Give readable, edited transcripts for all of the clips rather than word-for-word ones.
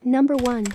Number 1.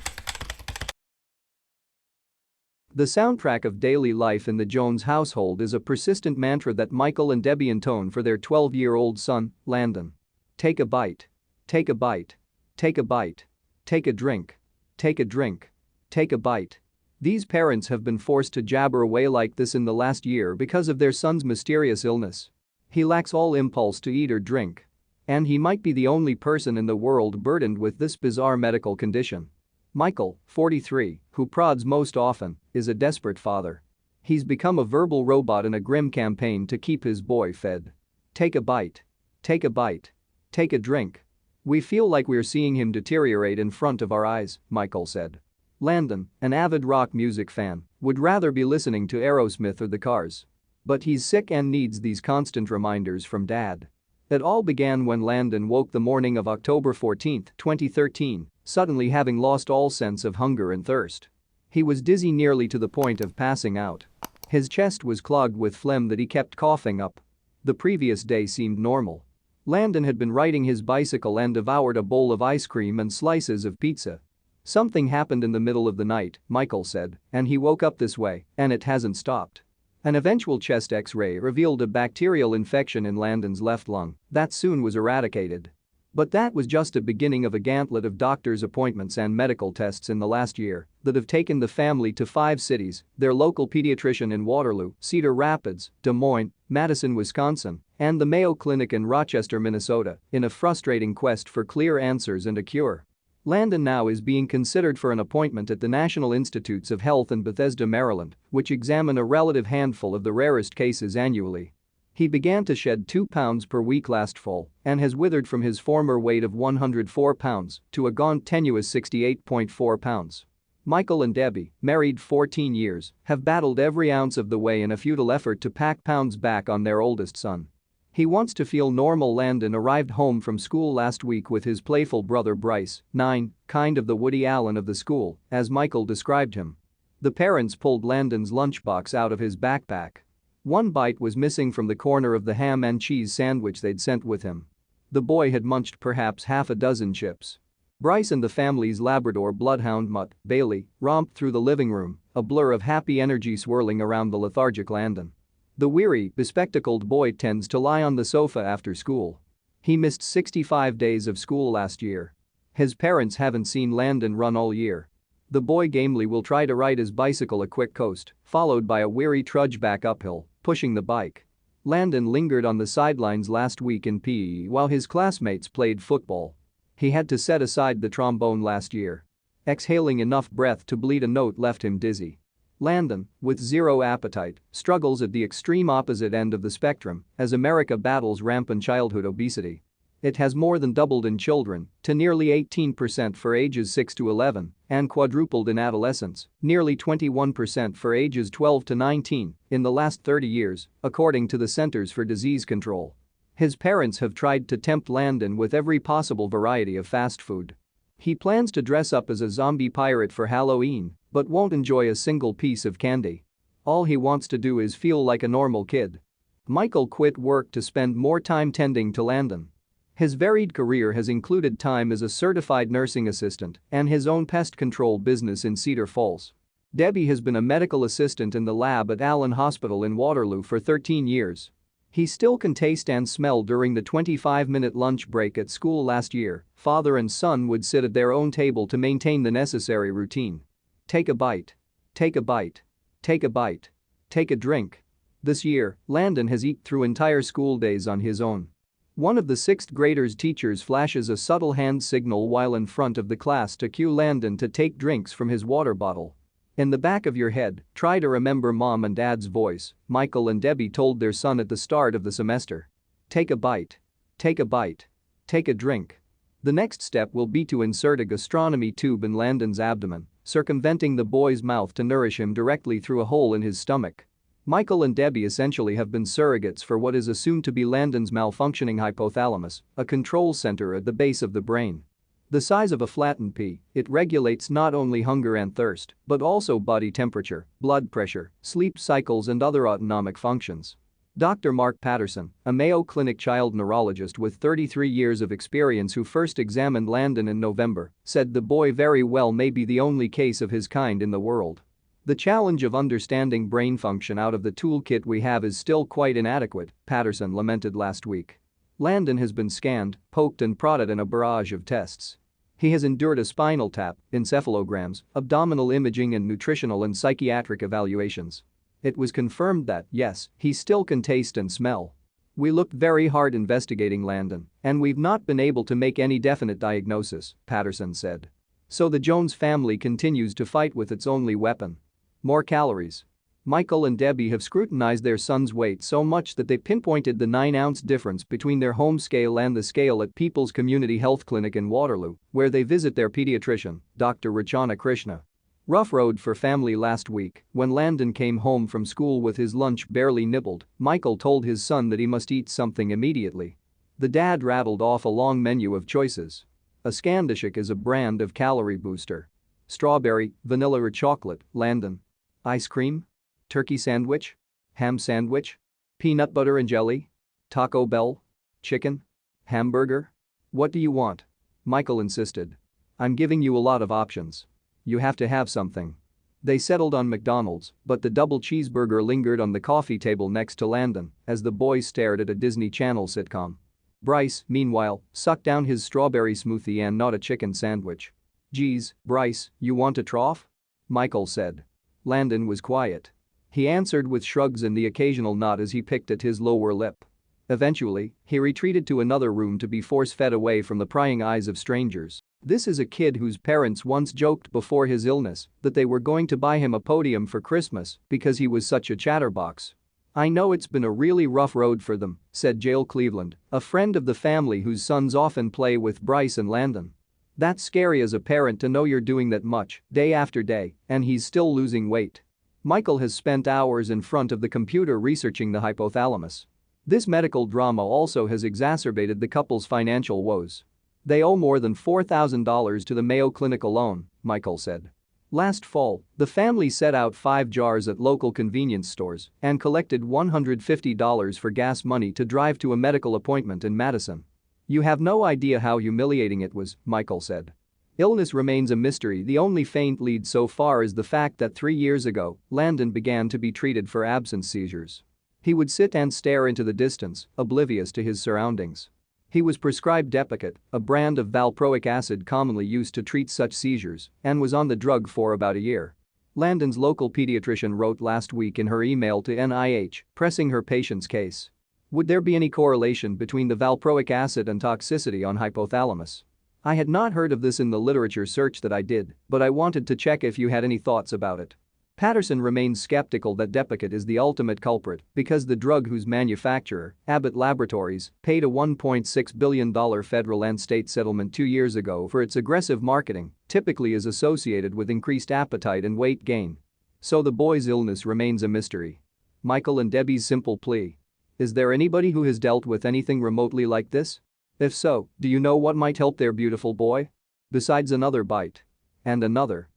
The soundtrack of daily life in the Jones household is a persistent mantra that Michael and Debbie intone for their 12-year-old son, Landon. Take a bite. Take a bite. Take a bite. Take a drink. Take a drink. Take a bite. These parents have been forced to jabber away like this in the last year because of their son's mysterious illness. He lacks all impulse to eat or drink. And he might be the only person in the world burdened with this bizarre medical condition. Michael, 43, who prods most often, is a desperate father. He's become a verbal robot in a grim campaign to keep his boy fed. Take a bite. Take a bite. Take a drink. We feel like we're seeing him deteriorate in front of our eyes, Michael said. Landon, an avid rock music fan, would rather be listening to Aerosmith or the Cars. But he's sick and needs these constant reminders from Dad. It all began when Landon woke the morning of October 14, 2013, suddenly having lost all sense of hunger and thirst. He was dizzy nearly to the point of passing out. His chest was clogged with phlegm that he kept coughing up. The previous day seemed normal. Landon had been riding his bicycle and devoured a bowl of ice cream and slices of pizza. Something happened in the middle of the night, Michael said, and he woke up this way, and it hasn't stopped. An eventual chest X-ray revealed a bacterial infection in Landon's left lung that soon was eradicated. But that was just a beginning of a gauntlet of doctor's appointments and medical tests in the last year that have taken the family to 5 cities, their local pediatrician in Waterloo, Cedar Rapids, Des Moines, Madison, Wisconsin, and the Mayo Clinic in Rochester, Minnesota, in a frustrating quest for clear answers and a cure. Landon now is being considered for an appointment at the National Institutes of Health in Bethesda, Maryland, which examine a relative handful of the rarest cases annually. He began to shed 2 pounds per week last fall and has withered from his former weight of 104 pounds to a gaunt tenuous 68.4 pounds. Michael and Debbie, married 14 years, have battled every ounce of the way in a futile effort to pack pounds back on their oldest son. He wants to feel normal. Landon arrived home from school last week with his playful brother Bryce, 9, kind of the Woody Allen of the school, as Michael described him. The parents pulled Landon's lunchbox out of his backpack. One bite was missing from the corner of the ham and cheese sandwich they'd sent with him. The boy had munched perhaps half a dozen chips. Bryce and the family's Labrador bloodhound mutt, Bailey, romped through the living room, a blur of happy energy swirling around the lethargic Landon. The weary, bespectacled boy tends to lie on the sofa after school. He missed 65 days of school last year. His parents haven't seen Landon run all year. The boy gamely will try to ride his bicycle a quick coast, followed by a weary trudge back uphill, pushing the bike. Landon lingered on the sidelines last week in PE while his classmates played football. He had to set aside the trombone last year. Exhaling enough breath to bleed a note left him dizzy. Landon, with zero appetite, struggles at the extreme opposite end of the spectrum as America battles rampant childhood obesity. It has more than doubled in children to nearly 18% for ages 6 to 11 and quadrupled in adolescents, nearly 21% for ages 12 to 19 in the last 30 years, according to the Centers for Disease Control. His parents have tried to tempt Landon with every possible variety of fast food. He plans to dress up as a zombie pirate for Halloween, but won't enjoy a single piece of candy. All he wants to do is feel like a normal kid. Michael quit work to spend more time tending to Landon. His varied career has included time as a certified nursing assistant and his own pest control business in Cedar Falls. Debbie has been a medical assistant in the lab at Allen Hospital in Waterloo for 13 years. He still can taste and smell during the 25-minute lunch break at school last year. Father and son would sit at their own table to maintain the necessary routine. Take a bite. Take a bite. Take a bite. Take a drink. This year, Landon has eaten through entire school days on his own. One of the 6th graders' teachers flashes a subtle hand signal while in front of the class to cue Landon to take drinks from his water bottle. In the back of your head, try to remember Mom and Dad's voice, Michael and Debbie told their son at the start of the semester. Take a bite. Take a bite. Take a drink. The next step will be to insert a gastronomy tube in Landon's abdomen, circumventing the boy's mouth to nourish him directly through a hole in his stomach. Michael and Debbie essentially have been surrogates for what is assumed to be Landon's malfunctioning hypothalamus, a control center at the base of the brain. The size of a flattened pea, it regulates not only hunger and thirst, but also body temperature, blood pressure, sleep cycles and other autonomic functions. Dr. Mark Patterson, a Mayo Clinic child neurologist with 33 years of experience who first examined Landon in November, said the boy very well may be the only case of his kind in the world. The challenge of understanding brain function out of the toolkit we have is still quite inadequate, Patterson lamented last week. Landon has been scanned, poked and prodded in a barrage of tests. He has endured a spinal tap, encephalograms, abdominal imaging and nutritional and psychiatric evaluations. It was confirmed that, yes, he still can taste and smell. We looked very hard investigating Landon, and we've not been able to make any definite diagnosis, Patterson said. So the Jones family continues to fight with its only weapon. More calories. Michael and Debbie have scrutinized their son's weight so much that they pinpointed the 9-ounce difference between their home scale and the scale at People's Community Health Clinic in Waterloo, where they visit their pediatrician, Dr. Rachana Krishna. Rough road for family last week. When Landon came home from school with his lunch barely nibbled, Michael told his son that he must eat something immediately. The dad rattled off a long menu of choices. A Scandishik is a brand of calorie booster. Strawberry, vanilla or chocolate, Landon. Ice cream? Turkey sandwich? Ham sandwich? Peanut butter and jelly? Taco Bell? Chicken? Hamburger? What do you want? Michael insisted. I'm giving you a lot of options. You have to have something. They settled on McDonald's, but the double cheeseburger lingered on the coffee table next to Landon as the boys stared at a Disney Channel sitcom. Bryce, meanwhile, sucked down his strawberry smoothie and not a chicken sandwich. Geez, Bryce, you want a trough? Michael said. Landon was quiet. He answered with shrugs and the occasional nod as he picked at his lower lip. Eventually, he retreated to another room to be force-fed away from the prying eyes of strangers. This is a kid whose parents once joked before his illness that they were going to buy him a podium for Christmas because he was such a chatterbox. I know it's been a really rough road for them, said Jael Cleveland, a friend of the family whose sons often play with Bryce and Landon. That's scary as a parent to know you're doing that much, day after day, and he's still losing weight. Michael has spent hours in front of the computer researching the hypothalamus. This medical drama also has exacerbated the couple's financial woes. They owe more than $4,000 to the Mayo Clinic alone, Michael said. Last fall, the family set out 5 jars at local convenience stores and collected $150 for gas money to drive to a medical appointment in Madison. You have no idea how humiliating it was, Michael said. Illness remains a mystery. The only faint lead so far is the fact that 3 years ago, Landon began to be treated for absence seizures. He would sit and stare into the distance, oblivious to his surroundings. He was prescribed Depakote, a brand of valproic acid commonly used to treat such seizures, and was on the drug for about a year. Landon's local pediatrician wrote last week in her email to NIH, pressing her patient's case. Would there be any correlation between the valproic acid and toxicity on hypothalamus? I had not heard of this in the literature search that I did, but I wanted to check if you had any thoughts about it. Patterson remains skeptical that Depakote is the ultimate culprit because the drug whose manufacturer, Abbott Laboratories, paid a $1.6 billion federal and state settlement 2 years ago for its aggressive marketing, typically is associated with increased appetite and weight gain. So the boy's illness remains a mystery. Michael and Debbie's simple plea. Is there anybody who has dealt with anything remotely like this? If so, do you know what might help their beautiful boy? Besides another bite. And another.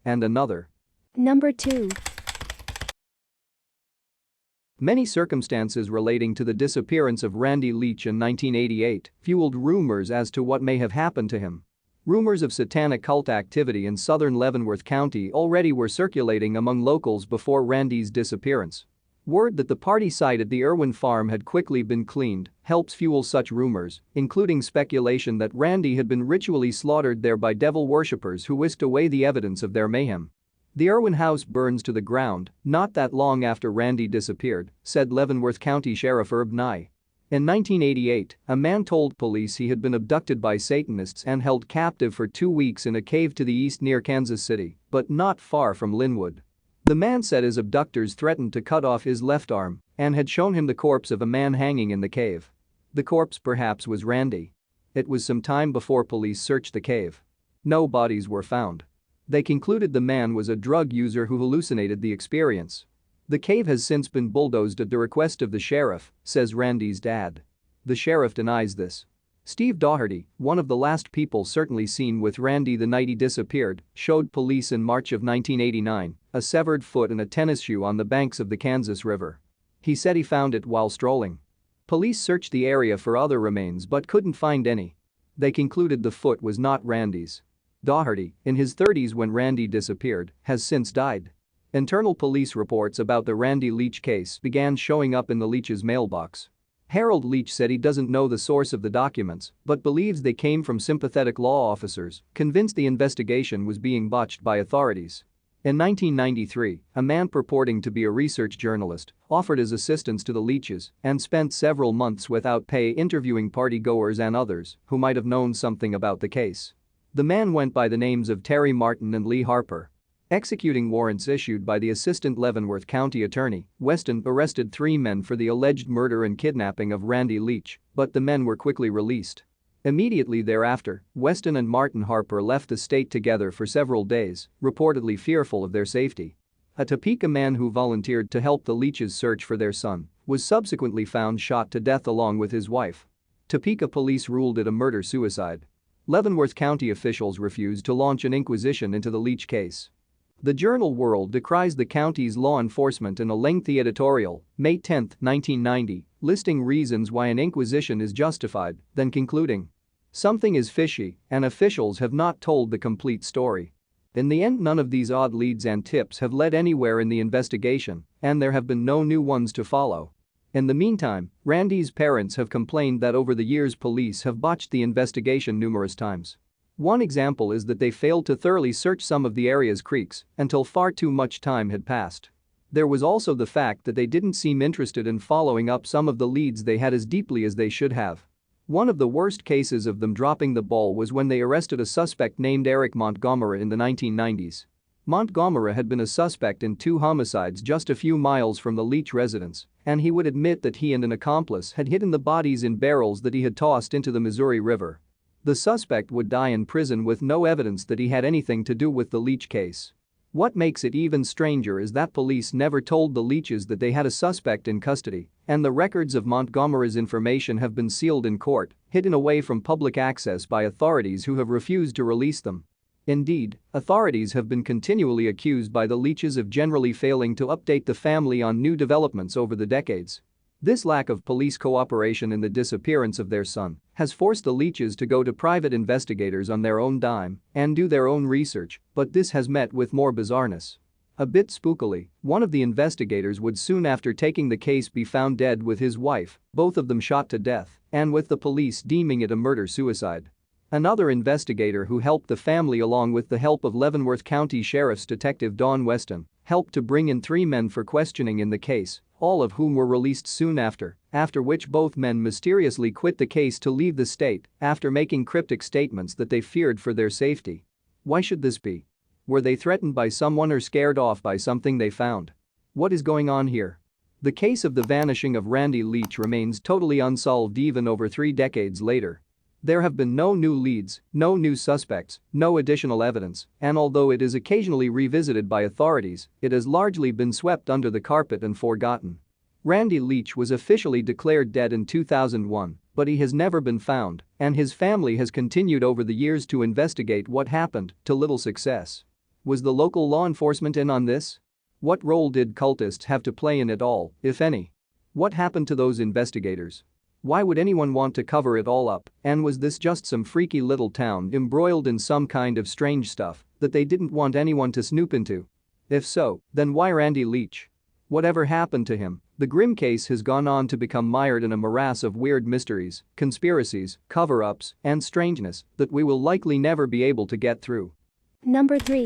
And another. Number 2. Many circumstances relating to the disappearance of Randy Leach in 1988 fueled rumors as to what may have happened to him. Rumors of satanic cult activity in southern Leavenworth County already were circulating among locals before Randy's disappearance. Word that the party site at the Irwin farm had quickly been cleaned helps fuel such rumors, including speculation that Randy had been ritually slaughtered there by devil worshippers who whisked away the evidence of their mayhem. The Irwin house burns to the ground not that long after Randy disappeared, said Leavenworth County Sheriff Herb Nye. In 1988, a man told police he had been abducted by Satanists and held captive for 2 weeks in a cave to the east near Kansas City, but not far from Linwood. The man said his abductors threatened to cut off his left arm and had shown him the corpse of a man hanging in the cave. The corpse perhaps was Randy. It was some time before police searched the cave. No bodies were found. They concluded the man was a drug user who hallucinated the experience. The cave has since been bulldozed at the request of the sheriff, says Randy's dad. The sheriff denies this. Steve Doherty, one of the last people certainly seen with Randy the night he disappeared, showed police in March of 1989 a severed foot and a tennis shoe on the banks of the Kansas River. He said he found it while strolling. Police searched the area for other remains but couldn't find any. They concluded the foot was not Randy's. Doherty, in his 30s when Randy disappeared, has since died. Internal police reports about the Randy Leach case began showing up in the Leach's mailbox. Harold Leach said he doesn't know the source of the documents but believes they came from sympathetic law officers convinced the investigation was being botched by authorities. In 1993, a man purporting to be a research journalist offered his assistance to the Leaches and spent several months without pay interviewing partygoers and others who might have known something about the case. The man went by the names of Terry Martin and Lee Harper. Executing warrants issued by the assistant Leavenworth County Attorney, Weston arrested 3 men for the alleged murder and kidnapping of Randy Leach, but the men were quickly released. Immediately thereafter, Weston and Martin Harper left the state together for several days, reportedly fearful of their safety. A Topeka man who volunteered to help the Leaches search for their son was subsequently found shot to death along with his wife. Topeka police ruled it a murder-suicide. Leavenworth County officials refused to launch an inquisition into the Leach case. The journal World decries the county's law enforcement in a lengthy editorial, May 10, 1990, listing reasons why an inquisition is justified, then concluding, "Something is fishy, and officials have not told the complete story." In the end, none of these odd leads and tips have led anywhere in the investigation, and there have been no new ones to follow. In the meantime, Randy's parents have complained that over the years police have botched the investigation numerous times. One example is that they failed to thoroughly search some of the area's creeks until far too much time had passed. There was also the fact that they didn't seem interested in following up some of the leads they had as deeply as they should have. One of the worst cases of them dropping the ball was when they arrested a suspect named Eric Montgomery in the 1990s. Montgomery had been a suspect in 2 homicides just a few miles from the Leach residence, and he would admit that he and an accomplice had hidden the bodies in barrels that he had tossed into the Missouri River. The suspect would die in prison with no evidence that he had anything to do with the Leach case. What makes it even stranger is that police never told the Leaches that they had a suspect in custody, and the records of Montgomery's information have been sealed in court, hidden away from public access by authorities who have refused to release them. Indeed, authorities have been continually accused by the Leaches of generally failing to update the family on new developments over the decades. This lack of police cooperation in the disappearance of their son has forced the Leaches to go to private investigators on their own dime and do their own research, but this has met with more bizarreness. A bit spookily, one of the investigators would soon after taking the case be found dead with his wife, both of them shot to death, and with the police deeming it a murder-suicide. Another investigator who helped the family along with the help of Leavenworth County Sheriff's Detective Don Weston helped to bring in 3 men for questioning in the case, all of whom were released soon after which both men mysteriously quit the case to leave the state after making cryptic statements that they feared for their safety. Why should this be? Were they threatened by someone or scared off by something they found? What is going on here? The case of the vanishing of Randy Leach remains totally unsolved even over 3 decades later. There have been no new leads, no new suspects, no additional evidence, and although it is occasionally revisited by authorities, it has largely been swept under the carpet and forgotten. Randy Leach was officially declared dead in 2001, but he has never been found, and his family has continued over the years to investigate what happened, to little success. Was the local law enforcement in on this? What role did cultists have to play in it all, if any? What happened to those investigators? Why would anyone want to cover it all up, and was this just some freaky little town embroiled in some kind of strange stuff that they didn't want anyone to snoop into? If so, then why Randy Leach? Whatever happened to him, the grim case has gone on to become mired in a morass of weird mysteries, conspiracies, cover-ups, and strangeness that we will likely never be able to get through. Number 3.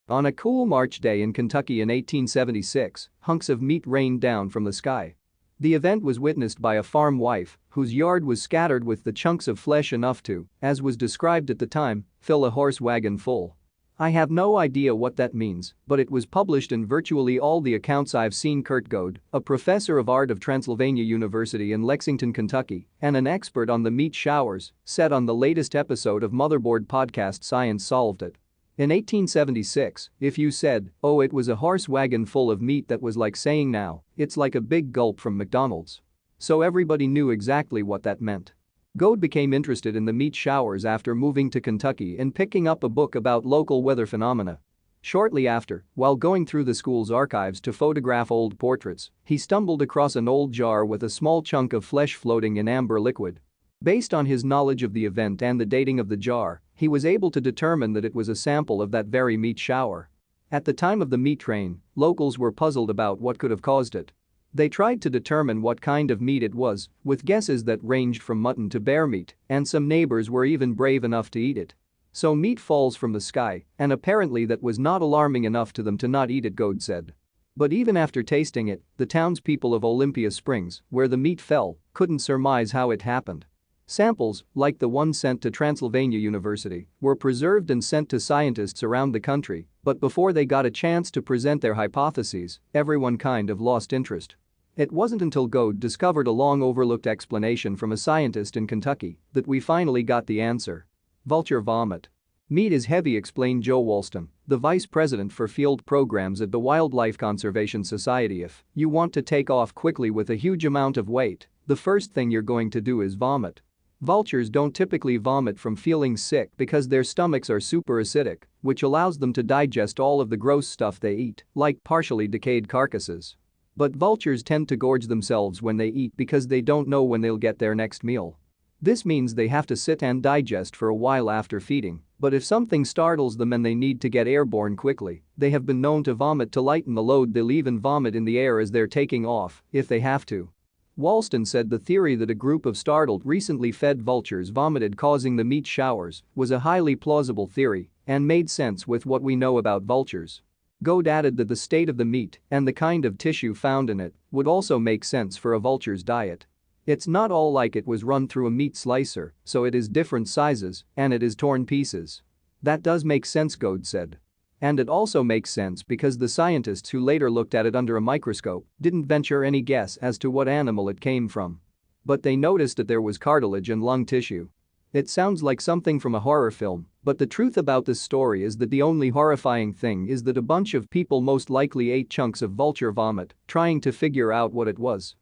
On a cool March day in Kentucky in 1876, hunks of meat rained down from the sky. The event was witnessed by a farm wife whose yard was scattered with the chunks of flesh enough to, as was described at the time, fill a horse wagon full. I have no idea what that means, but it was published in virtually all the accounts I've seen. Kurt Goad, a professor of art of Transylvania University in Lexington, Kentucky, and an expert on the meat showers, said on the latest episode of Motherboard podcast Science Solved It. In 1876, if you said, "Oh, it was a horse wagon full of meat," that was like saying now, "It's like a big gulp from McDonald's." So everybody knew exactly what that meant. Goad became interested in the meat showers after moving to Kentucky and picking up a book about local weather phenomena. Shortly after, while going through the school's archives to photograph old portraits, he stumbled across an old jar with a small chunk of flesh floating in amber liquid. Based on his knowledge of the event and the dating of the jar, he was able to determine that it was a sample of that very meat shower. At the time of the meat train, locals were puzzled about what could have caused it. They tried to determine what kind of meat it was, with guesses that ranged from mutton to bear meat, and some neighbors were even brave enough to eat it. So meat falls from the sky, and apparently that was not alarming enough to them to not eat it, Goad said. But even after tasting it, the townspeople of Olympia Springs, where the meat fell, couldn't surmise how it happened. Samples, like the one sent to Transylvania University, were preserved and sent to scientists around the country, but before they got a chance to present their hypotheses, everyone kind of lost interest. It wasn't until Goad discovered a long-overlooked explanation from a scientist in Kentucky that we finally got the answer. Vulture vomit. Meat is heavy, explained Joe Walston, the vice president for field programs at the Wildlife Conservation Society. If you want to take off quickly with a huge amount of weight, the first thing you're going to do is vomit. Vultures don't typically vomit from feeling sick because their stomachs are super acidic, which allows them to digest all of the gross stuff they eat, like partially decayed carcasses. But vultures tend to gorge themselves when they eat because they don't know when they'll get their next meal. This means they have to sit and digest for a while after feeding, but if something startles them and they need to get airborne quickly, they have been known to vomit to lighten the load. They'll even vomit in the air as they're taking off, if they have to. Walston said the theory that a group of startled, recently fed vultures vomited causing the meat showers was a highly plausible theory and made sense with what we know about vultures. Goad added that the state of the meat and the kind of tissue found in it would also make sense for a vulture's diet. It's not all like it was run through a meat slicer, so it is different sizes and it is torn pieces. That does make sense, Goad said. And it also makes sense because the scientists who later looked at it under a microscope didn't venture any guess as to what animal it came from. But they noticed that there was cartilage and lung tissue. It sounds like something from a horror film, but the truth about this story is that the only horrifying thing is that a bunch of people most likely ate chunks of vulture vomit, trying to figure out what it was.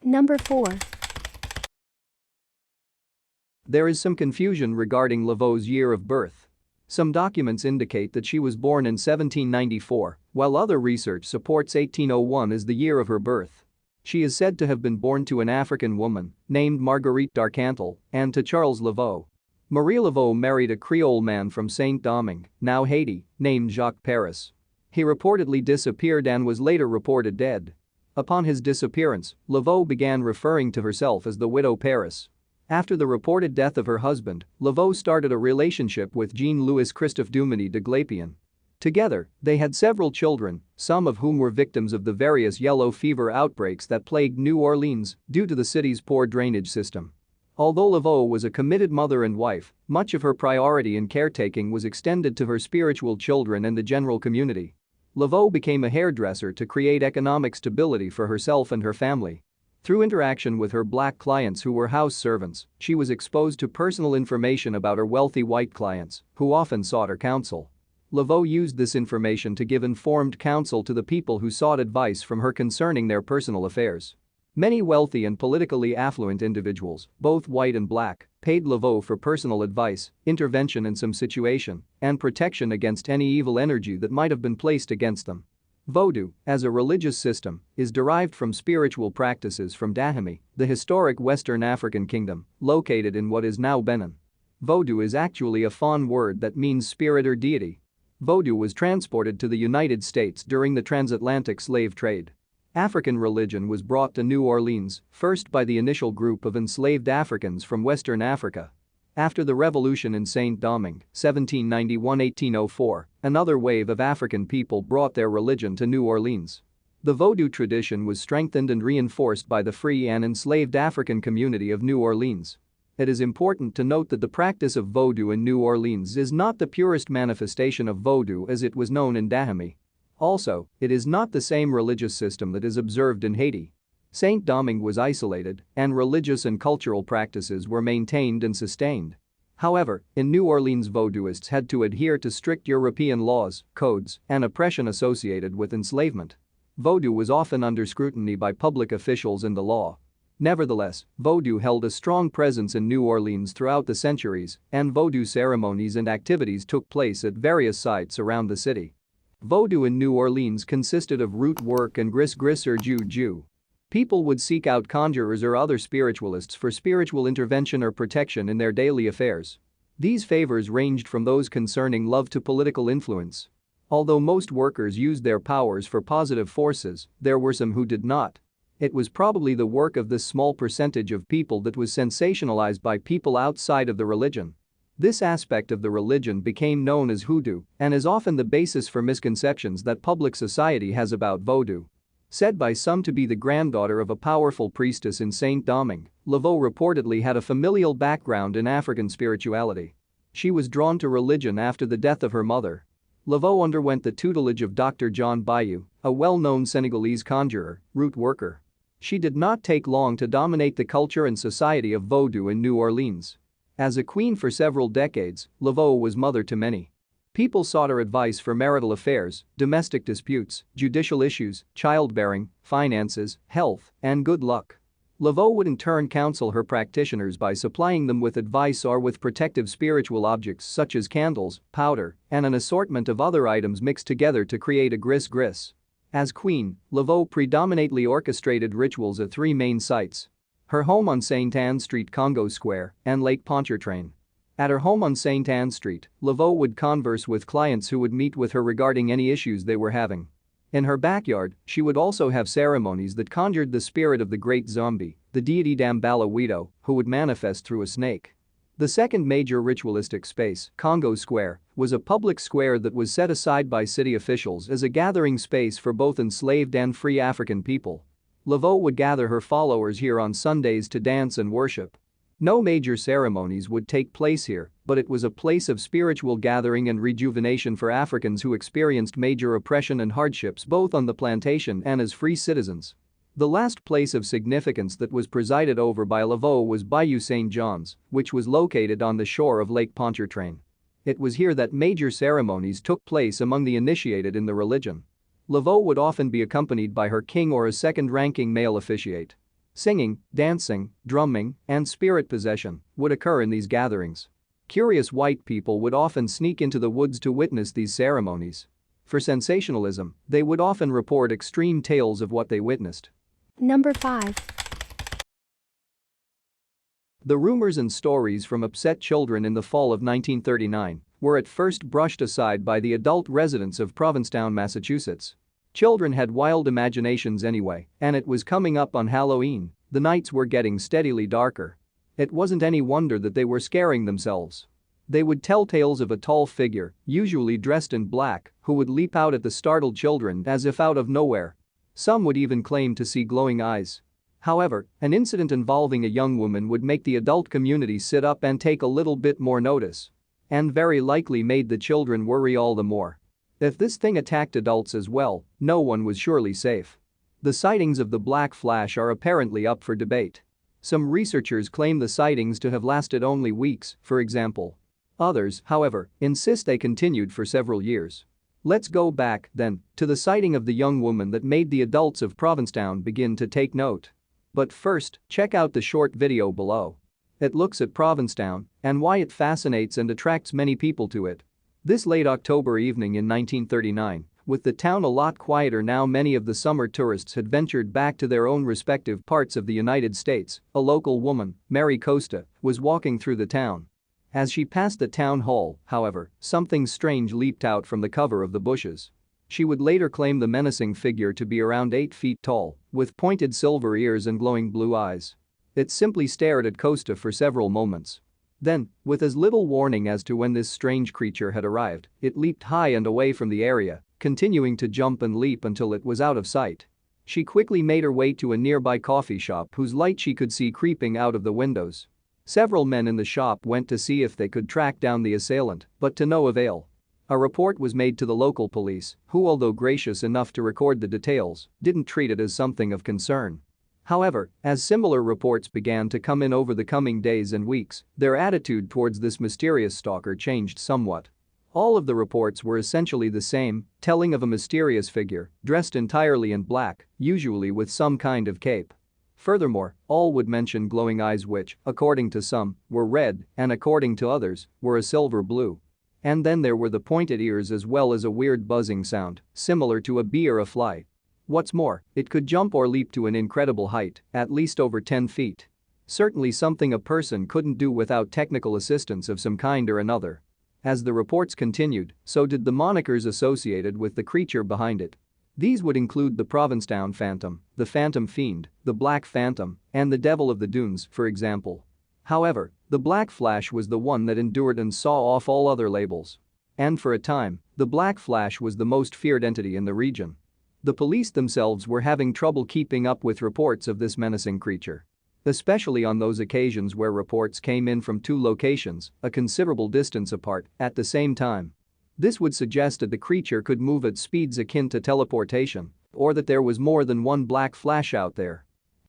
Number 4. There is some confusion regarding Laveau's year of birth. Some documents indicate that she was born in 1794, while other research supports 1801 as the year of her birth. She is said to have been born to an African woman named Marguerite d'Arcantel and to Charles Laveau. Marie Laveau married a Creole man from Saint-Domingue, now Haiti, named Jacques Paris. He reportedly disappeared and was later reported dead. Upon his disappearance, Laveau began referring to herself as the widow Paris. After the reported death of her husband, Laveau started a relationship with Jean-Louis Christophe Duminy de Glapion. Together, they had several children, some of whom were victims of the various yellow fever outbreaks that plagued New Orleans due to the city's poor drainage system. Although Laveau was a committed mother and wife, much of her priority in caretaking was extended to her spiritual children and the general community. Laveau became a hairdresser to create economic stability for herself and her family. Through interaction with her black clients who were house servants, she was exposed to personal information about her wealthy white clients, who often sought her counsel. Laveau used this information to give informed counsel to the people who sought advice from her concerning their personal affairs. Many wealthy and politically affluent individuals, both white and black, paid Laveau for personal advice, intervention in some situation, and protection against any evil energy that might have been placed against them. Voodoo, as a religious system, is derived from spiritual practices from Dahomey, the historic Western African kingdom, located in what is now Benin. Voodoo is actually a Fon word that means spirit or deity. Voodoo was transported to the United States during the transatlantic slave trade. African religion was brought to New Orleans, first by the initial group of enslaved Africans from Western Africa. After the revolution in Saint-Domingue, 1791-1804, another wave of African people brought their religion to New Orleans. The Voodoo tradition was strengthened and reinforced by the free and enslaved African community of New Orleans. It is important to note that the practice of Voodoo in New Orleans is not the purest manifestation of Voodoo as it was known in Dahomey. Also, it is not the same religious system that is observed in Haiti. Saint-Domingue was isolated, and religious and cultural practices were maintained and sustained. However, in New Orleans, Voodooists had to adhere to strict European laws, codes, and oppression associated with enslavement. Voodoo was often under scrutiny by public officials and the law. Nevertheless, Voodoo held a strong presence in New Orleans throughout the centuries, and Voodoo ceremonies and activities took place at various sites around the city. Voodoo in New Orleans consisted of root work and gris-gris or juju. People would seek out conjurers or other spiritualists for spiritual intervention or protection in their daily affairs. These favors ranged from those concerning love to political influence. Although most workers used their powers for positive forces, there were some who did not. It was probably the work of this small percentage of people that was sensationalized by people outside of the religion. This aspect of the religion became known as hoodoo and is often the basis for misconceptions that public society has about voodoo. Said by some to be the granddaughter of a powerful priestess in Saint-Domingue, Laveau reportedly had a familial background in African spirituality. She was drawn to religion after the death of her mother. Laveau underwent the tutelage of Dr. John Bayou, a well-known Senegalese conjurer, root worker. She did not take long to dominate the culture and society of voodoo in New Orleans. As a queen for several decades, Laveau was mother to many. People sought her advice for marital affairs, domestic disputes, judicial issues, childbearing, finances, health, and good luck. Laveau would in turn counsel her practitioners by supplying them with advice or with protective spiritual objects such as candles, powder, and an assortment of other items mixed together to create a gris-gris. As queen, Laveau predominantly orchestrated rituals at three main sites: her home on Sainte Anne Street, Congo Square, and Lake Pontchartrain. At her home on Sainte Anne Street, Laveau would converse with clients who would meet with her regarding any issues they were having. In her backyard, she would also have ceremonies that conjured the spirit of the great zombie, the deity Dambalawido, who would manifest through a snake. The second major ritualistic space, Congo Square, was a public square that was set aside by city officials as a gathering space for both enslaved and free African people. Laveau would gather her followers here on Sundays to dance and worship. No major ceremonies would take place here, but it was a place of spiritual gathering and rejuvenation for Africans who experienced major oppression and hardships both on the plantation and as free citizens. The last place of significance that was presided over by Laveau was Bayou St. John's, which was located on the shore of Lake Pontchartrain. It was here that major ceremonies took place among the initiated in the religion. Laveau would often be accompanied by her king or a second-ranking male officiate. Singing, dancing, drumming, and spirit possession would occur in these gatherings. Curious white people would often sneak into the woods to witness these ceremonies. For sensationalism, they would often report extreme tales of what they witnessed. Number 5. The rumors and stories from upset children in the fall of 1939 were at first brushed aside by the adult residents of Provincetown, Massachusetts. Children had wild imaginations anyway, and it was coming up on Halloween. The nights were getting steadily darker. It wasn't any wonder that they were scaring themselves. They would tell tales of a tall figure, usually dressed in black, who would leap out at the startled children as if out of nowhere. Some would even claim to see glowing eyes. However, an incident involving a young woman would make the adult community sit up and take a little bit more notice. And very likely made the children worry all the more. If this thing attacked adults as well, no one was surely safe. The sightings of the Black Flash are apparently up for debate. Some researchers claim the sightings to have lasted only weeks, for example. Others, however, insist they continued for several years. Let's go back, then, to the sighting of the young woman that made the adults of Provincetown begin to take note. But first, check out the short video below. It looks at Provincetown and why it fascinates and attracts many people to it. This late October evening in 1939, with the town a lot quieter now, many of the summer tourists had ventured back to their own respective parts of the United States. A local woman, Mary Costa, was walking through the town. As she passed the town hall, however, something strange leaped out from the cover of the bushes. She would later claim the menacing figure to be around 8 feet tall, with pointed silver ears and glowing blue eyes. It simply stared at Costa for several moments. Then, with as little warning as to when this strange creature had arrived, it leaped high and away from the area, continuing to jump and leap until it was out of sight. She quickly made her way to a nearby coffee shop whose light she could see creeping out of the windows. Several men in the shop went to see if they could track down the assailant, but to no avail. A report was made to the local police, who, although gracious enough to record the details, didn't treat it as something of concern. However, as similar reports began to come in over the coming days and weeks, their attitude towards this mysterious stalker changed somewhat. All of the reports were essentially the same, telling of a mysterious figure, dressed entirely in black, usually with some kind of cape. Furthermore, all would mention glowing eyes which, according to some, were red and according to others, were a silver blue. And then there were the pointed ears as well as a weird buzzing sound, similar to a bee or a fly. What's more, it could jump or leap to an incredible height, at least over 10 feet. Certainly something a person couldn't do without technical assistance of some kind or another. As the reports continued, so did the monikers associated with the creature behind it. These would include the Provincetown Phantom, the Phantom Fiend, the Black Phantom, and the Devil of the Dunes, for example. However, the Black Flash was the one that endured and saw off all other labels. And for a time, the Black Flash was the most feared entity in the region. The police themselves were having trouble keeping up with reports of this menacing creature. Especially on those occasions where reports came in from two locations, a considerable distance apart, at the same time. This would suggest that the creature could move at speeds akin to teleportation, or that there was more than one Black Flash out there.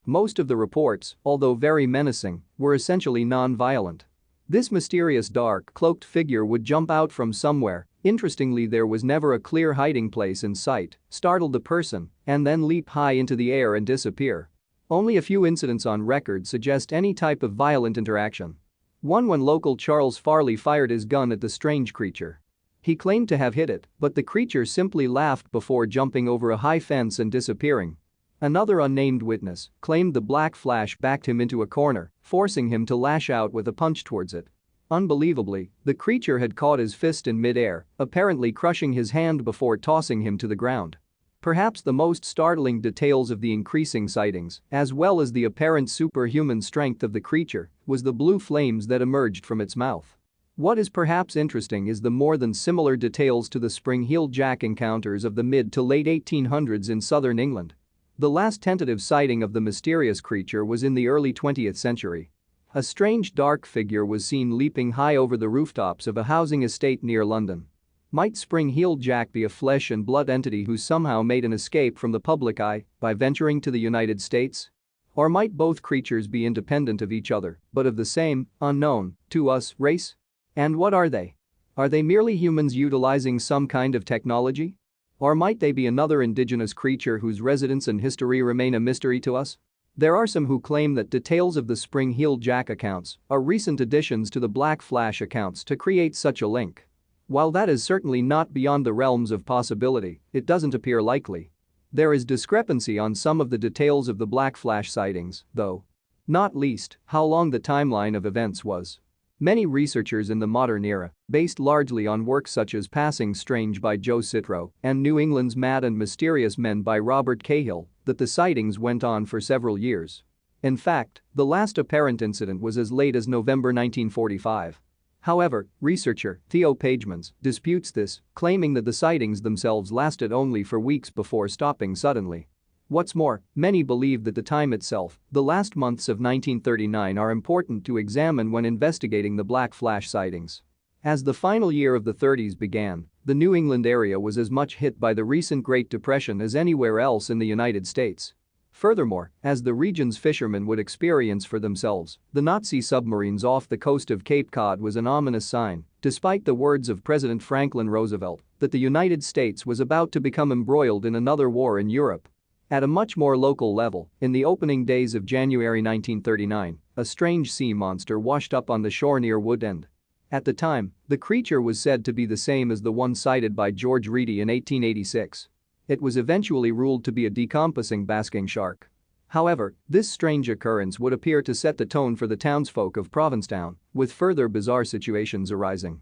Most of the reports, although very menacing, were essentially non-violent. This mysterious dark, cloaked figure would jump out from somewhere. Interestingly, there was never a clear hiding place in sight, startle the person, and then leap high into the air and disappear. Only a few incidents on record suggest any type of violent interaction. One when local Charles Farley fired his gun at the strange creature. He claimed to have hit it, but the creature simply laughed before jumping over a high fence and disappearing. Another unnamed witness claimed the Black Flash backed him into a corner, forcing him to lash out with a punch towards it. Unbelievably, the creature had caught his fist in mid-air, apparently crushing his hand before tossing him to the ground. Perhaps the most startling details of the increasing sightings, as well as the apparent superhuman strength of the creature, was the blue flames that emerged from its mouth. What is perhaps interesting is the more than similar details to the Spring-Heeled Jack encounters of the mid to late 1800s in southern England. The last tentative sighting of the mysterious creature was in the early 20th century. A strange dark figure was seen leaping high over the rooftops of a housing estate near London. Might Spring-Heeled Jack be a flesh and blood entity who somehow made an escape from the public eye by venturing to the United States? Or might both creatures be independent of each other, but of the same, unknown, to us, race? And what are they? Are they merely humans utilizing some kind of technology? Or might they be another indigenous creature whose residence and history remain a mystery to us? There are some who claim that details of the Spring-Heeled Jack accounts are recent additions to the Black Flash accounts to create such a link. While that is certainly not beyond the realms of possibility, it doesn't appear likely. There is discrepancy on some of the details of the Black Flash sightings, though. Not least, how long the timeline of events was. Many researchers in the modern era, based largely on works such as Passing Strange by Joe Citro and New England's Mad and Mysterious Men by Robert Cahill, that the sightings went on for several years. In fact, the last apparent incident was as late as November 1945. However, researcher Theo Pagemans disputes this, claiming that the sightings themselves lasted only for weeks before stopping suddenly. What's more, many believe that the time itself, the last months of 1939, are important to examine when investigating the Black Flash sightings. As the final year of the 30s began, the New England area was as much hit by the recent Great Depression as anywhere else in the United States. Furthermore, as the region's fishermen would experience for themselves, the Nazi submarines off the coast of Cape Cod was an ominous sign, despite the words of President Franklin Roosevelt, that the United States was about to become embroiled in another war in Europe. At a much more local level, in the opening days of January 1939, a strange sea monster washed up on the shore near Wood End. At the time, the creature was said to be the same as the one sighted by George Reedy in 1886. It was eventually ruled to be a decomposing basking shark. However, this strange occurrence would appear to set the tone for the townsfolk of Provincetown, with further bizarre situations arising.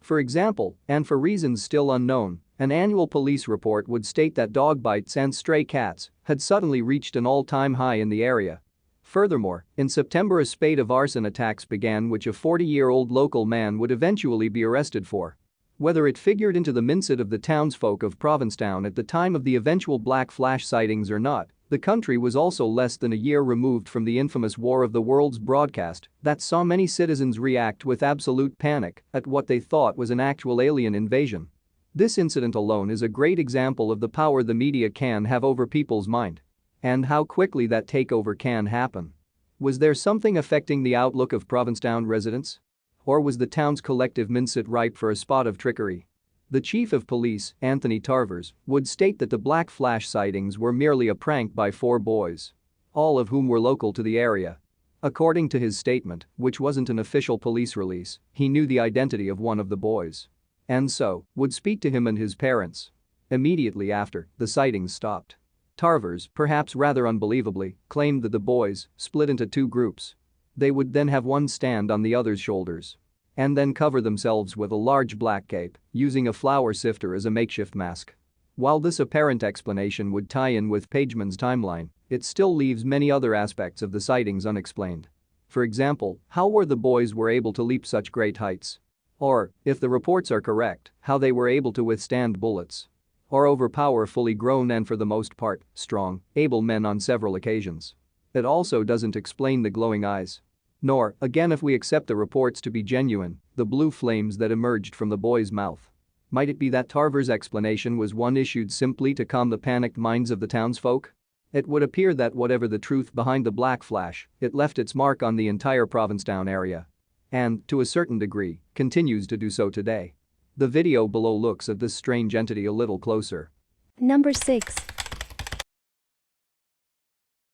For example, and for reasons still unknown, an annual police report would state that dog bites and stray cats had suddenly reached an all-time high in the area. Furthermore, in September a spate of arson attacks began which a 40-year-old local man would eventually be arrested for. Whether it figured into the mindset of the townsfolk of Provincetown at the time of the eventual Black Flash sightings or not, the country was also less than a year removed from the infamous War of the Worlds broadcast that saw many citizens react with absolute panic at what they thought was an actual alien invasion. This incident alone is a great example of the power the media can have over people's mind. And how quickly that takeover can happen. Was there something affecting the outlook of Provincetown residents? Or was the town's collective mindset ripe for a spot of trickery? The chief of police, Anthony Tarvers, would state that the Black Flash sightings were merely a prank by 4 boys. All of whom were local to the area. According to his statement, which wasn't an official police release, he knew the identity of one of the boys. and so would speak to him and his parents. Immediately after, the sightings stopped. Tarvers, perhaps rather unbelievably, claimed that the boys split into two groups. They would then have one stand on the other's shoulders and then cover themselves with a large black cape, using a flour sifter as a makeshift mask. While this apparent explanation would tie in with Pageman's timeline, it still leaves many other aspects of the sightings unexplained. For example, how the boys were able to leap such great heights. Or, if the reports are correct, how they were able to withstand bullets or overpower fully grown and for the most part, strong, able men on several occasions. It also doesn't explain the glowing eyes. Nor, again if we accept the reports to be genuine, the blue flames that emerged from the boy's mouth. Might it be that Tarver's explanation was one issued simply to calm the panicked minds of the townsfolk? It would appear that whatever the truth behind the black flash, it left its mark on the entire Provincetown area. And, to a certain degree, continues to do so today. The video below looks at this strange entity a little closer. Number 6.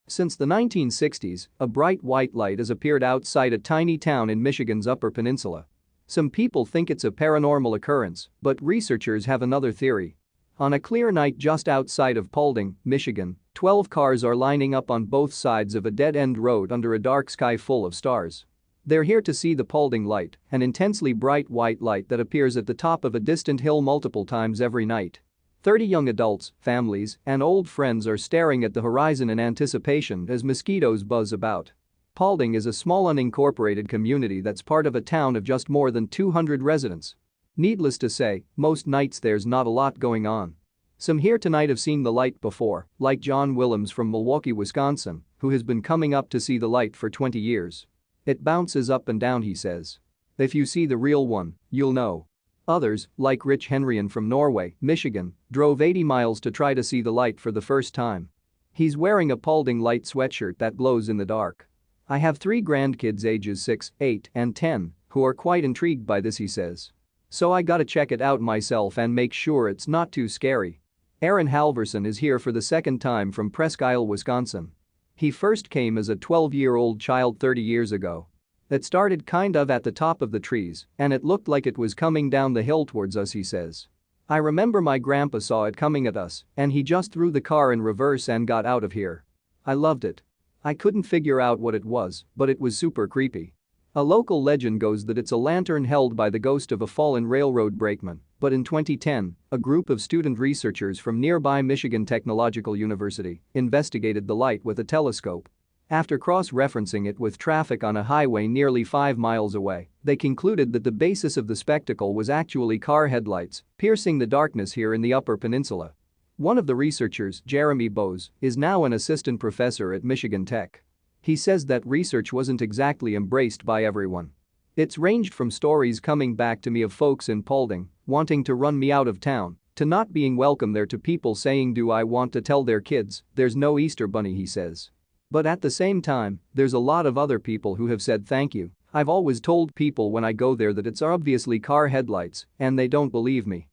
Since the 1960s, a bright white light has appeared outside a tiny town in Michigan's Upper Peninsula. Some people think it's a paranormal occurrence, but researchers have another theory. On a clear night just outside of Paulding, Michigan, 12 cars are lining up on both sides of a dead-end road under a dark sky full of stars. They're here to see the Paulding light, an intensely bright white light that appears at the top of a distant hill multiple times every night. 30 young adults, families, and old friends are staring at the horizon in anticipation as mosquitoes buzz about. Paulding is a small unincorporated community that's part of a town of just more than 200 residents. Needless to say, most nights there's not a lot going on. Some here tonight have seen the light before, like John Willems from Milwaukee, Wisconsin, who has been coming up to see the light for 20 years. It bounces up and down, he says. If you see the real one, you'll know. Others, like Rich Henrien from Norway, Michigan, drove 80 miles to try to see the light for the first time. He's wearing a Paulding light sweatshirt that glows in the dark. I have 3 grandkids ages 6, 8, and 10 who are quite intrigued by this, he says. So I gotta check it out myself and make sure it's not too scary. Aaron Halverson is here for the second time from Presque Isle, Wisconsin. He first came as a 12-year-old child 30 years ago. It started kind of at the top of the trees, and it looked like it was coming down the hill towards us, he says. I remember my grandpa saw it coming at us, and he just threw the car in reverse and got out of here. I loved it. I couldn't figure out what it was, but it was super creepy. A local legend goes that it's a lantern held by the ghost of a fallen railroad brakeman, but in 2010, a group of student researchers from nearby Michigan Technological University investigated the light with a telescope. After cross-referencing it with traffic on a highway nearly 5 miles away, they concluded that the basis of the spectacle was actually car headlights piercing the darkness here in the Upper Peninsula. One of the researchers, Jeremy Bowes, is now an assistant professor at Michigan Tech. He says that research wasn't exactly embraced by everyone. It's ranged from stories coming back to me of folks in Paulding wanting to run me out of town to not being welcome there to people saying do I want to tell their kids there's no Easter bunny, he says. But at the same time, there's a lot of other people who have said thank you. I've always told people when I go there that it's obviously car headlights, and they don't believe me.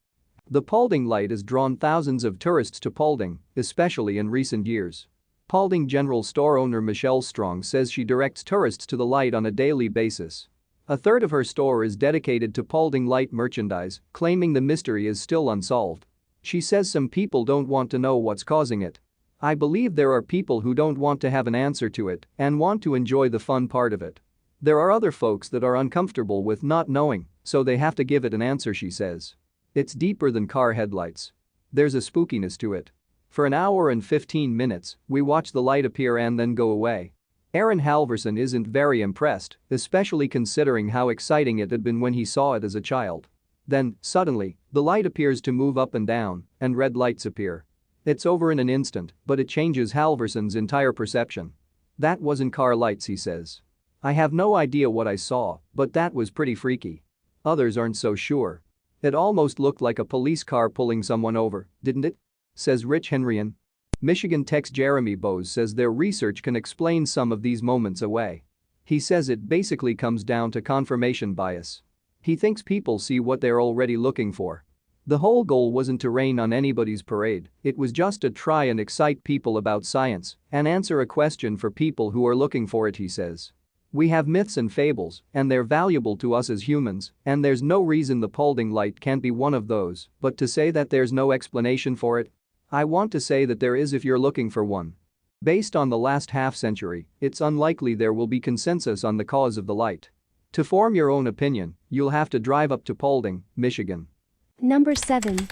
The Paulding light has drawn thousands of tourists to Paulding, especially in recent years. Paulding general store owner Michelle Strong says she directs tourists to the light on a daily basis. A third of her store is dedicated to Paulding light merchandise, claiming the mystery is still unsolved. She says some people don't want to know what's causing it. I believe there are people who don't want to have an answer to it and want to enjoy the fun part of it. There are other folks that are uncomfortable with not knowing, so they have to give it an answer, she says. It's deeper than car headlights. There's a spookiness to it. For an hour and 15 minutes, we watch the light appear and then go away. Aaron Halverson isn't very impressed, especially considering how exciting it had been when he saw it as a child. Then, suddenly, the light appears to move up and down, and red lights appear. It's over in an instant, but it changes Halverson's entire perception. That wasn't car lights, he says. I have no idea what I saw, but that was pretty freaky. Others aren't so sure. It almost looked like a police car pulling someone over, didn't it? Says Rich Henrien. Michigan Tech's Jeremy Bowes says their research can explain some of these moments away. He says it basically comes down to confirmation bias. He thinks people see what they're already looking for. The whole goal wasn't to rain on anybody's parade, it was just to try and excite people about science and answer a question for people who are looking for it, he says. We have myths and fables, and they're valuable to us as humans, and there's no reason the Paulding light can't be one of those, but to say that there's no explanation for it? I want to say that there is if you're looking for one. Based on the last half-century, it's unlikely there will be consensus on the cause of the light. To form your own opinion, you'll have to drive up to Paulding, Michigan. Number 7.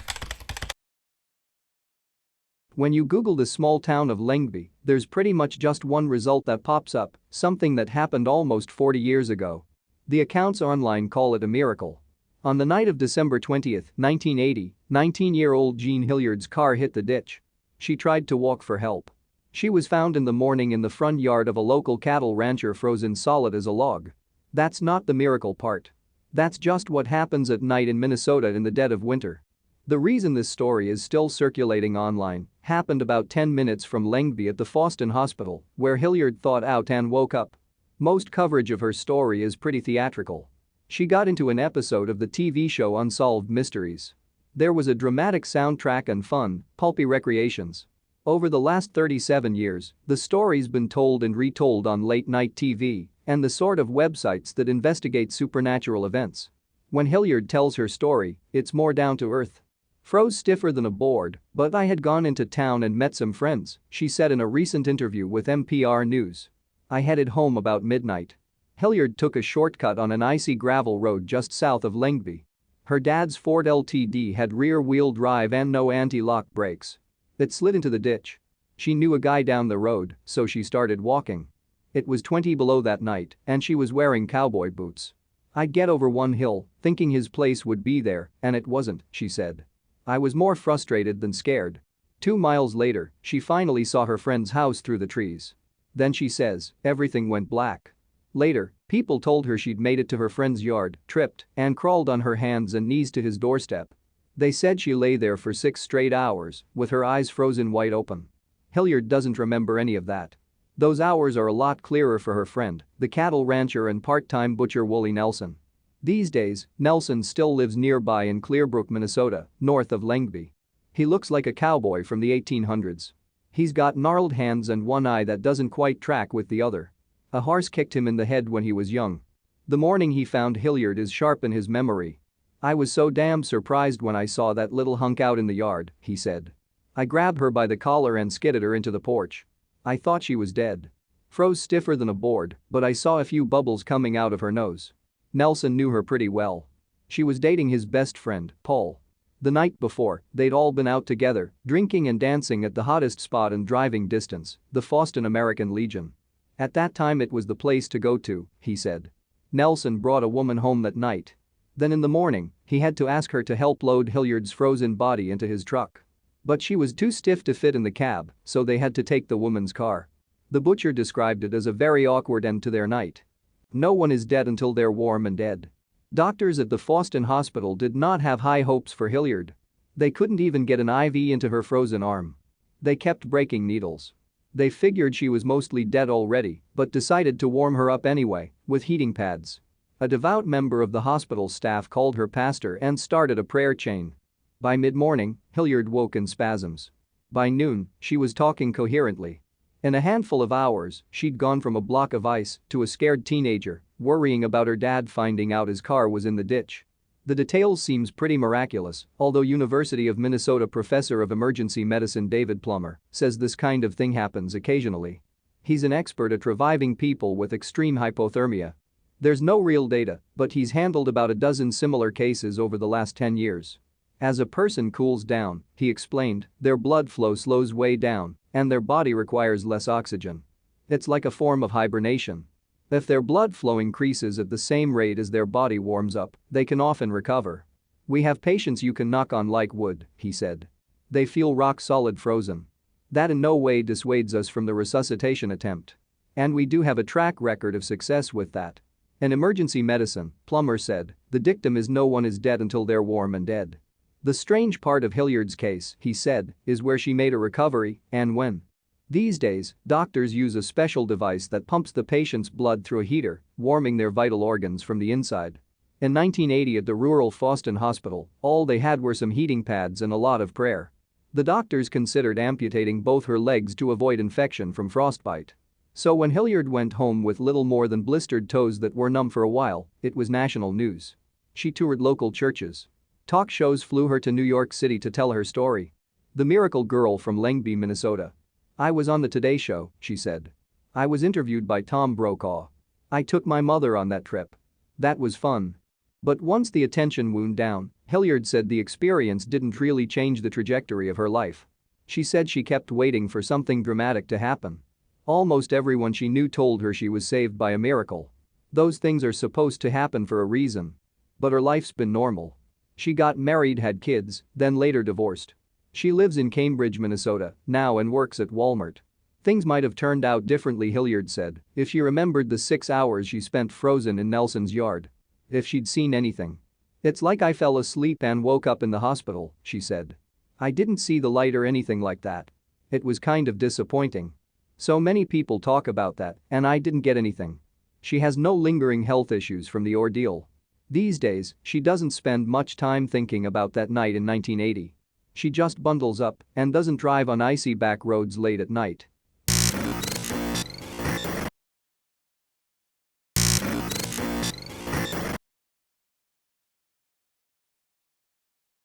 When you Google the small town of Lyngby, there's pretty much just one result that pops up, something that happened almost 40 years ago. The accounts online call it a miracle. On the night of December 20, 1980, 19-year-old Jean Hilliard's car hit the ditch. She tried to walk for help. She was found in the morning in the front yard of a local cattle rancher frozen solid as a log. That's not the miracle part. That's just what happens at night in Minnesota in the dead of winter. The reason this story is still circulating online happened about 10 minutes from Lyngby at the Foston Hospital, where Hilliard thawed out and woke up. Most coverage of her story is pretty theatrical. She got into an episode of the TV show Unsolved Mysteries. There was a dramatic soundtrack and fun, pulpy recreations. Over the last 37 years, the story's been told and retold on late-night TV and the sort of websites that investigate supernatural events. When Hilliard tells her story, it's more down to earth. Froze stiffer than a board, but I had gone into town and met some friends, she said in a recent interview with NPR News. I headed home about midnight. Hilliard took a shortcut on an icy gravel road just south of Lyngby. Her dad's Ford LTD had rear-wheel drive and no anti-lock brakes. It slid into the ditch. She knew a guy down the road, so she started walking. It was 20 below that night, and she was wearing cowboy boots. I'd get over one hill, thinking his place would be there, and it wasn't, she said. I was more frustrated than scared. 2 miles later, she finally saw her friend's house through the trees. Then she says, everything went black. Later, people told her she'd made it to her friend's yard, tripped, and crawled on her hands and knees to his doorstep. They said she lay there for 6 straight hours, with her eyes frozen wide open. Hilliard doesn't remember any of that. Those hours are a lot clearer for her friend, the cattle rancher and part-time butcher Wooly Nelson. These days, Nelson still lives nearby in Clearbrook, Minnesota, north of Lyngby. He looks like a cowboy from the 1800s. He's got gnarled hands and one eye that doesn't quite track with the other. A horse kicked him in the head when he was young. The morning he found Hilliard is sharp in his memory. I was so damn surprised when I saw that little hunk out in the yard, he said. I grabbed her by the collar and skidded her into the porch. I thought she was dead. Froze stiffer than a board, but I saw a few bubbles coming out of her nose. Nelson knew her pretty well. She was dating his best friend, Paul. The night before, they'd all been out together, drinking and dancing at the hottest spot in driving distance, the Foston American Legion. At that time it was the place to go to, he said. Nelson brought a woman home that night. Then in the morning, he had to ask her to help load Hilliard's frozen body into his truck. But she was too stiff to fit in the cab, so they had to take the woman's car. The butcher described it as a very awkward end to their night. No one is dead until they're warm and dead. Doctors at the Foston Hospital did not have high hopes for Hilliard. They couldn't even get an IV into her frozen arm. They kept breaking needles. They figured she was mostly dead already, but decided to warm her up anyway, with heating pads. A devout member of the hospital staff called her pastor and started a prayer chain. By mid-morning, Hilliard woke in spasms. By noon, she was talking coherently. In a handful of hours, she'd gone from a block of ice to a scared teenager, worrying about her dad finding out his car was in the ditch. The details seems pretty miraculous, although University of Minnesota professor of emergency medicine David Plummer says this kind of thing happens occasionally. He's an expert at reviving people with extreme hypothermia. There's no real data, but he's handled about a dozen similar cases over the last 10 years. As a person cools down, he explained, their blood flow slows way down and their body requires less oxygen. It's like a form of hibernation. If their blood flow increases at the same rate as their body warms up, they can often recover. We have patients you can knock on like wood, he said. They feel rock solid frozen. That in no way dissuades us from the resuscitation attempt. And we do have a track record of success with that. In emergency medicine, Plummer said, the dictum is no one is dead until they're warm and dead. The strange part of Hilliard's case, he said, is where she made a recovery and when. These days, doctors use a special device that pumps the patient's blood through a heater, warming their vital organs from the inside. In 1980 at the rural Foston Hospital, all they had were some heating pads and a lot of prayer. The doctors considered amputating both her legs to avoid infection from frostbite. So when Hilliard went home with little more than blistered toes that were numb for a while, it was national news. She toured local churches. Talk shows flew her to New York City to tell her story. The miracle girl from Langby, Minnesota. "I was on the Today Show," she said. "I was interviewed by Tom Brokaw. I took my mother on that trip. That was fun." But once the attention wound down, Hilliard said the experience didn't really change the trajectory of her life. She said she kept waiting for something dramatic to happen. Almost everyone she knew told her she was saved by a miracle. Those things are supposed to happen for a reason. But her life's been normal. She got married, had kids, then later divorced. She lives in Cambridge, Minnesota, now and works at Walmart. Things might have turned out differently, Hilliard said, if she remembered the 6 hours she spent frozen in Nelson's yard. If she'd seen anything. "It's like I fell asleep and woke up in the hospital," she said. "I didn't see the light or anything like that. It was kind of disappointing. So many people talk about that, and I didn't get anything." She has no lingering health issues from the ordeal. These days, she doesn't spend much time thinking about that night in 1980. She just bundles up and doesn't drive on icy back roads late at night.